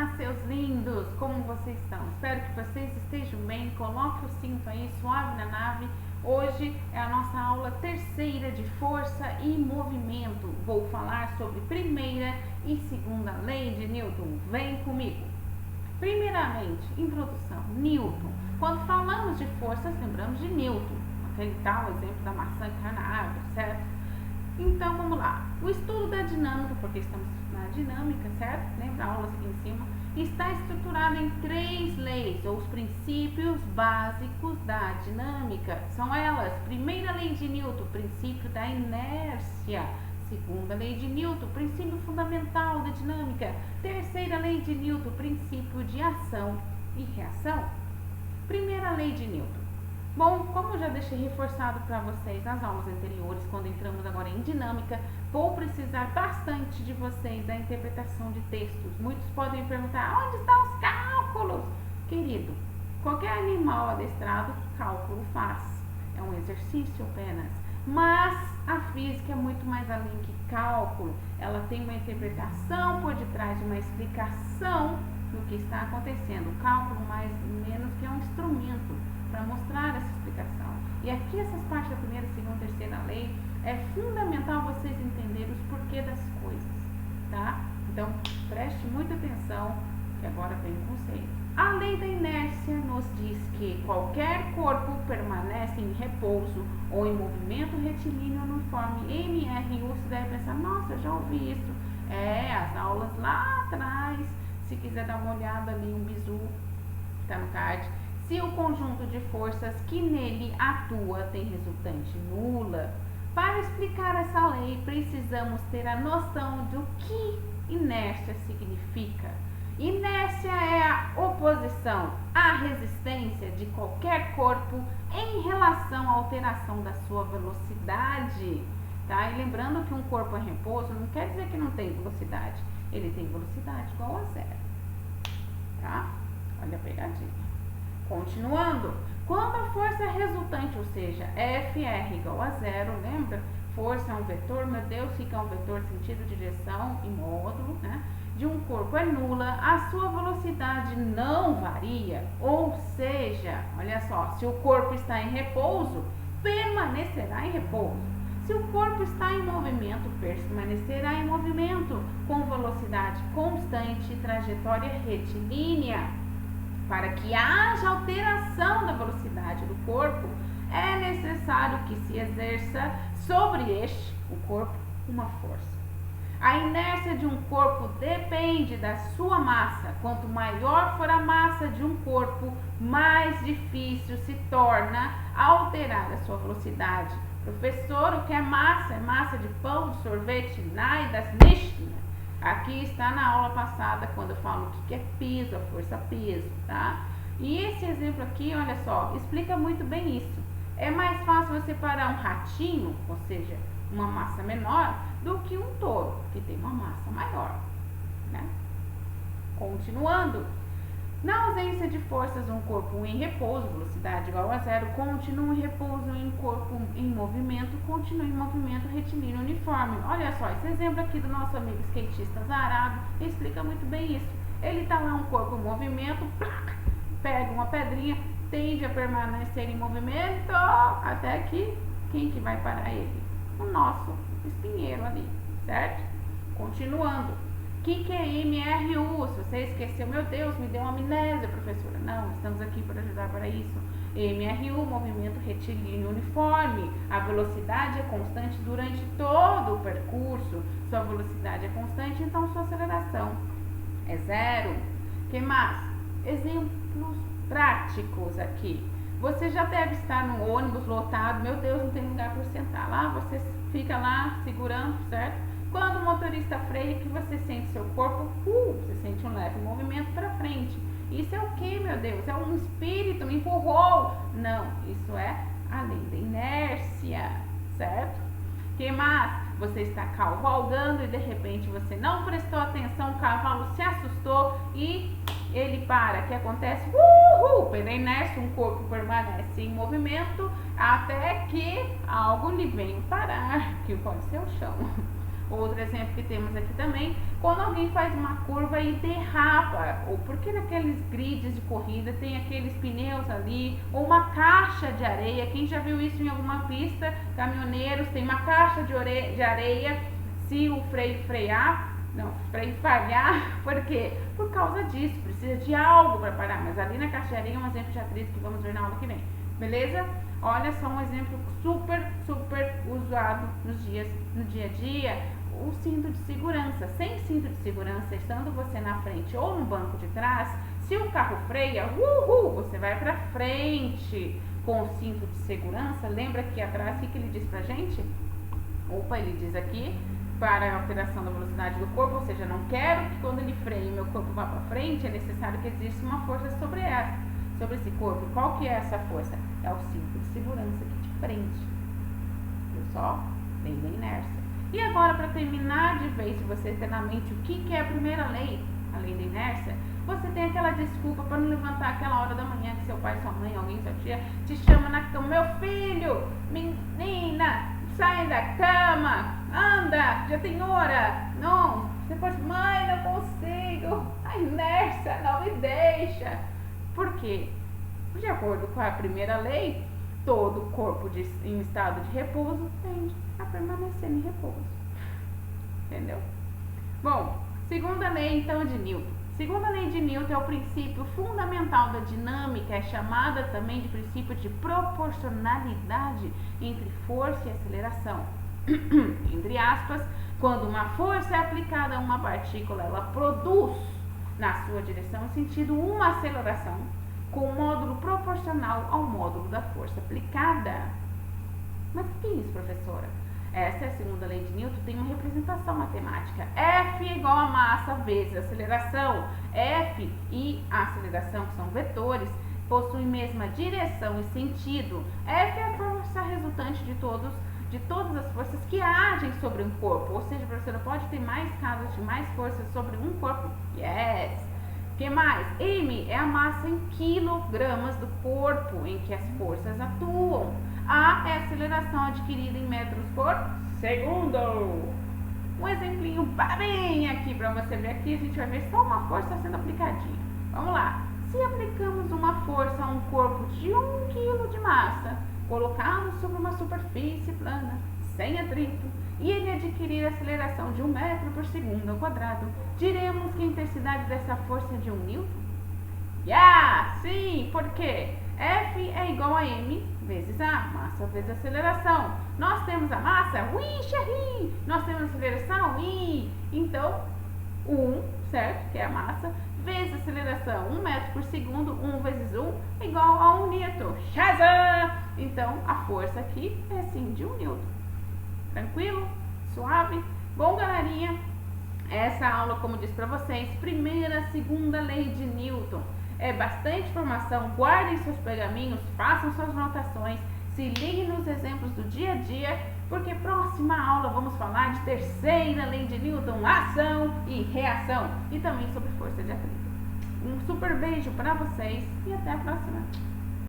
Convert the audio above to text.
Olá, seus lindos! Como vocês estão? Espero que vocês estejam bem. Coloque o cinto aí suave na nave. Hoje é a nossa aula terceira de força e movimento. Vou falar sobre primeira e segunda lei de Newton. Vem comigo! Primeiramente, introdução. Newton. Quando falamos de forças, lembramos de Newton, aquele tal exemplo da maçã que cai na árvore, certo? Então, vamos lá. O estudo da dinâmica, porque estamos na dinâmica, certo? Lembra a aula aqui em cima? Está estruturado em 3 leis, ou os princípios básicos da dinâmica. São elas: primeira lei de Newton, princípio da inércia. Segunda lei de Newton, princípio fundamental da dinâmica. Terceira lei de Newton, princípio de ação e reação. Primeira lei de Newton. Bom, como eu já deixei reforçado para vocês nas aulas anteriores, quando entramos agora em dinâmica, vou precisar bastante de vocês da interpretação de textos. Muitos podem perguntar: onde estão os cálculos? Querido, qualquer animal adestrado, cálculo faz. É um exercício apenas. Mas a física é muito mais além que cálculo. Ela tem uma interpretação por detrás de uma explicação do que está acontecendo. O cálculo, mais ou menos, que é um instrumento para mostrar essa explicação. E aqui essas partes da primeira, segunda, terceira lei é fundamental vocês entenderem os porquê das coisas, tá? Então, preste muita atenção, que agora vem o conceito. A lei da inércia nos diz que qualquer corpo permanece em repouso ou em movimento retilíneo uniforme. MRU, você deve pensar: nossa, eu já ouvi isso. As aulas lá atrás. Se quiser dar uma olhada ali, um bizu, tá no card. Se o conjunto de forças que nele atua tem resultante nula. Para explicar essa lei, precisamos ter a noção do que inércia significa. Inércia é a oposição à resistência de qualquer corpo em relação à alteração da sua velocidade. Tá? E lembrando que um corpo em repouso não quer dizer que não tem velocidade. Ele tem velocidade igual a zero. Tá? Olha a pegadinha. Continuando, quando a força resultante, ou seja, FR igual a zero, lembra? Força é um vetor, meu Deus, fica um vetor sentido, direção e módulo, né? De um corpo é nula, a sua velocidade não varia, ou seja, olha só, se o corpo está em repouso, permanecerá em repouso. Se o corpo está em movimento, permanecerá em movimento, com velocidade constante e trajetória retilínea. Para que haja alteração da velocidade do corpo, é necessário que se exerça sobre este, o corpo, uma força. A inércia de um corpo depende da sua massa. Quanto maior for a massa de um corpo, mais difícil se torna alterar a sua velocidade. Professor, o que é massa? É massa de pão, de sorvete, das nicht. Aqui está na aula passada, quando eu falo o que é peso, a força peso, tá? E esse exemplo aqui, olha só, explica muito bem isso. É mais fácil você parar um ratinho, ou seja, uma massa menor, do que um touro, que tem uma massa maior, né? Continuando. Na ausência de forças, um corpo em repouso, velocidade igual a zero, continua em repouso, em corpo em movimento, continua em movimento retilíneo uniforme. Olha só, esse exemplo aqui do nosso amigo skatista Zarado explica muito bem isso. Ele tá lá, um corpo em movimento, pega uma pedrinha, tende a permanecer em movimento, até que, quem que vai parar ele? O nosso espinheiro ali, certo? Continuando. O que é MRU? Se você esqueceu, meu Deus, me deu uma amnésia, professora. Não, estamos aqui para ajudar para isso. MRU, movimento retilíneo uniforme. A velocidade é constante durante todo o percurso. Sua velocidade é constante, então sua aceleração é zero. O que mais? Exemplos práticos aqui. Você já deve estar no ônibus lotado. Meu Deus, não tem lugar para sentar. Lá você fica lá segurando, certo? Quando o motorista freia, que você sente seu corpo, você sente um leve movimento para frente. Isso é o que, meu Deus? É um espírito, me empurrou. Não, isso é a lei da inércia, certo? Que mais? Você está cavalgando e de repente você não prestou atenção, o cavalo se assustou e ele para. O que acontece? Pela inércia, um corpo permanece em movimento até que algo lhe venha parar, que pode ser o chão. Outro exemplo que temos aqui também, quando alguém faz uma curva e derrapa, ou porque naqueles grids de corrida tem aqueles pneus ali, ou uma caixa de areia. Quem já viu isso em alguma pista? Caminhoneiros, tem uma caixa de areia, se o freio falhar, por quê? Por causa disso, precisa de algo para parar, mas ali na caixa de areia é um exemplo de atrito que vamos ver na aula que vem, beleza? Olha só um exemplo super usado no dia a dia, o cinto de segurança. Sem cinto de segurança, estando você na frente ou no banco de trás, se o carro freia, você vai para frente com o cinto de segurança. Lembra que atrás, o que ele diz pra gente? Ele diz aqui, para a alteração da velocidade do corpo, ou seja, não quero que quando ele freie meu corpo vá para frente, é necessário que exista uma força sobre esse corpo. Qual que é essa força? É o cinto de segurança que te prende. Viu só? Lei da inércia. E agora, para terminar de vez, se você ter na mente o que é a primeira lei, a lei da inércia, você tem aquela desculpa para não levantar aquela hora da manhã que seu pai, sua mãe, alguém, sua tia, te chama na cama: meu filho, menina, sai da cama, anda, já tem hora. Não, você pode, mãe, não consigo, a inércia não me deixa. Por quê? De acordo com a primeira lei, todo corpo em estado de repouso tende a permanecer em repouso. Entendeu? Bom, segunda lei então de Newton. Segunda lei de Newton é o princípio fundamental da dinâmica, é chamada também de princípio de proporcionalidade entre força e aceleração. Entre aspas, quando uma força é aplicada a uma partícula, ela produz na sua direção e sentido uma aceleração com módulo proporcional ao módulo da força aplicada. Mas o que é isso, professora? Essa é a segunda lei de Newton, tem uma representação matemática. F é igual a massa vezes aceleração. F e a aceleração, que são vetores, possuem mesma direção e sentido. F é a força resultante de todas as forças que agem sobre um corpo. Ou seja, a professora pode ter mais casos de mais forças sobre um corpo. Yes! O que mais? M é a massa em quilogramas do corpo em que as forças atuam. A é a aceleração adquirida em metros por segundo. Um exemplinho bem aqui para você ver. Aqui a gente vai ver só uma força sendo aplicadinha. Vamos lá. Se aplicamos uma força a um corpo de 1 kg de massa, colocá-lo sobre uma superfície plana, sem atrito, e ele adquirir a aceleração de 1 metro por segundo ao quadrado, diremos que a intensidade dessa força é de 1 newton? Sim, por quê? F é igual a M vezes A, massa vezes aceleração. Nós temos a massa, nós temos a aceleração, então 1, certo? Que é a massa, vezes a aceleração, 1 metro por segundo, 1 vezes 1 é igual a 1 newton. Então a força aqui é sim de 1 newton. Tranquilo? Suave? Bom, galerinha, essa aula, como disse para vocês, primeira, segunda lei de Newton. É bastante informação, guardem seus pergaminhos, façam suas anotações, se liguem nos exemplos do dia a dia, porque próxima aula vamos falar de terceira lei de Newton, ação e reação, e também sobre força de atrito. Um super beijo para vocês e até a próxima!